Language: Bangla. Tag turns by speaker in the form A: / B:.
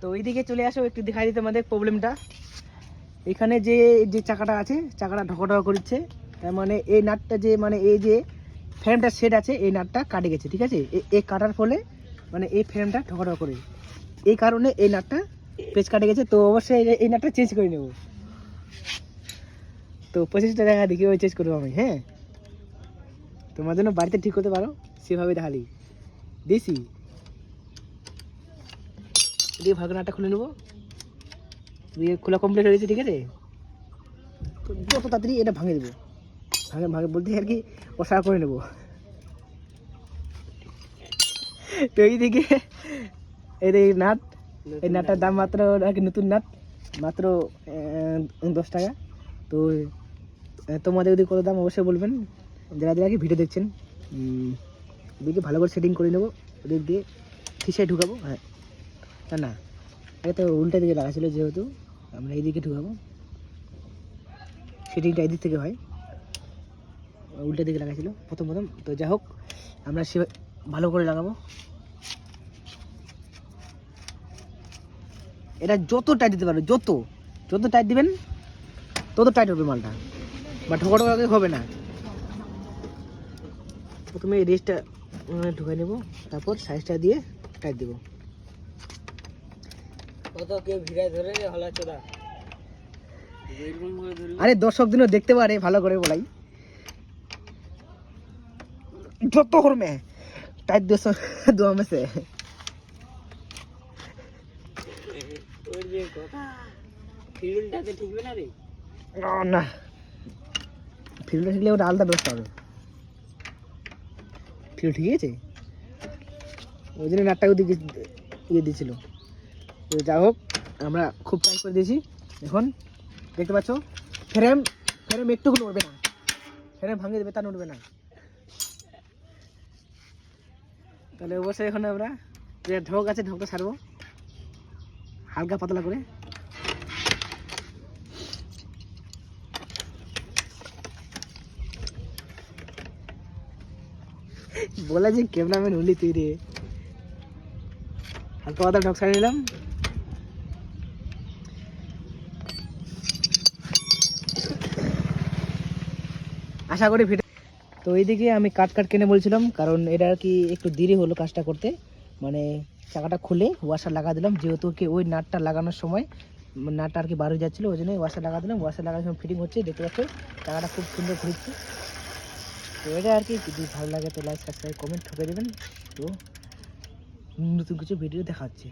A: তো এইদিকে চলে আসো, একটু দেখাই দিতে আমাদের প্রবলেমটা। এখানে যে যে চাকাটা আছে, চাকাটা ঢকঢক করছে, তার মানে এই নাটটা যে মানে এই যে ফ্রেমটা সেট আছে, এই নাটটা কাটে গেছে, ঠিক আছে। এই কাটার ফলে মানে এই ফ্রেমটা ঢকঢক করে, এই কারণে এই নাটটা পেচ কাটে গেছে। তো অবশ্যই এই নাটটা চেঞ্জ করে নেব। তো 25টা টাকা দিয়ে কীভাবে চেঞ্জ করবো আমি, হ্যাঁ, তোমার জন্য বাড়িতে ঠিক করতে পারো সেভাবে দেখালি দিয়েছি। দিয়ে ভাগ নাটটা খুলে নেবো, দিয়ে খোলা কমপ্লিট হয়ে গেছে, ঠিক আছে। তো যত তাড়াতাড়ি এটা ভাঙে দেবো, ভাগে বলতে আর কি ওষা করে নেবো। তো এইদিকে এই নাট, এই নাটটার দাম মাত্র আর কি, নতুন নাট মাত্র 10 টাকা। তো তোমাদের যদি কত দাম অবশ্যই বলবেন, যারা যারা কি ভিডিও দেখছেন। এদিকে ভালো করে সেটিং করে নেবো, ওদিক দিয়ে ফিসে ঢুকাবো। হ্যাঁ, না না, এটা তো উল্টা দিকে লাগা ছিল, যেহেতু আমরা এইদিকে ঢুকাবো, সেটিংটা এদিক থেকে হয়, উল্টা দিকে লাগাইছিল প্রথম। তো যাই হোক, আমরা সে ভালো করে লাগাবো। এটা যত টাইট দিতে পারবে, যত টাইট দিবেন তত টাইট হবে মালটা, বা ঢোকা হবে না। প্রথমে এই রেসটা ঢুকাই নেবো, তারপর সাইজটা দিয়ে টাইট দেবো। আরে দর্শক দিনও দেখতে পারে, ভালো করে বলাই যত করমে টাইট দিয়েছ দোয়া মেসে। না, ফিল্ডটা ঠিকলে ওটা আলাদা ব্যবস্থা হবে। ফিল্ড ঠিক আছে, ওই জন্য নাটটা ওদিকে ইয়ে দিয়েছিল। তো যাই হোক, আমরা খুব টাইট করে দিয়েছি। এখন দেখতে পাচ্ছ ফ্রেম একটুকু নড়বে না, ফ্রেম ভাঙে দেবে, তা নড়বে না। তাহলে অবশ্যই এখন আমরা যে ঢোক আছে, ঢোকটা ছাড়বো হালকা পাতলা করে। বলা যে ক্যামেরাম্যান হলি তুই রে। হালকা পাতলা ঢোক ছাড়িয়ে নিলাম। আশা করি ভিডিও। তো এইদিকে আমি কাট কিনে বলছিলাম, কারণ এটা আর কি একটু দেরি হলো কাজটা করতে। মানে চাকাটা খুলে ওয়াশার লাগা দিলাম, যেহেতু কি ওই নাটটা লাগানোর সময় নাটটা আর কি বার হয়ে যাচ্ছিলো, ওই জন্য ওয়াশার লাগা দিলাম। ওয়াশার লাগানোর সময় ফিটিং হচ্ছে, দেখতে পাচ্ছ চাকাটা খুব সুন্দর ঘুরছে। তো এটা আর কি, যদি ভালো লাগে তো লাইক সাবস্ক্রাইব কমেন্ট ঠুকে দেবেন। তো নতুন কিছু ভিডিও দেখা হচ্ছে।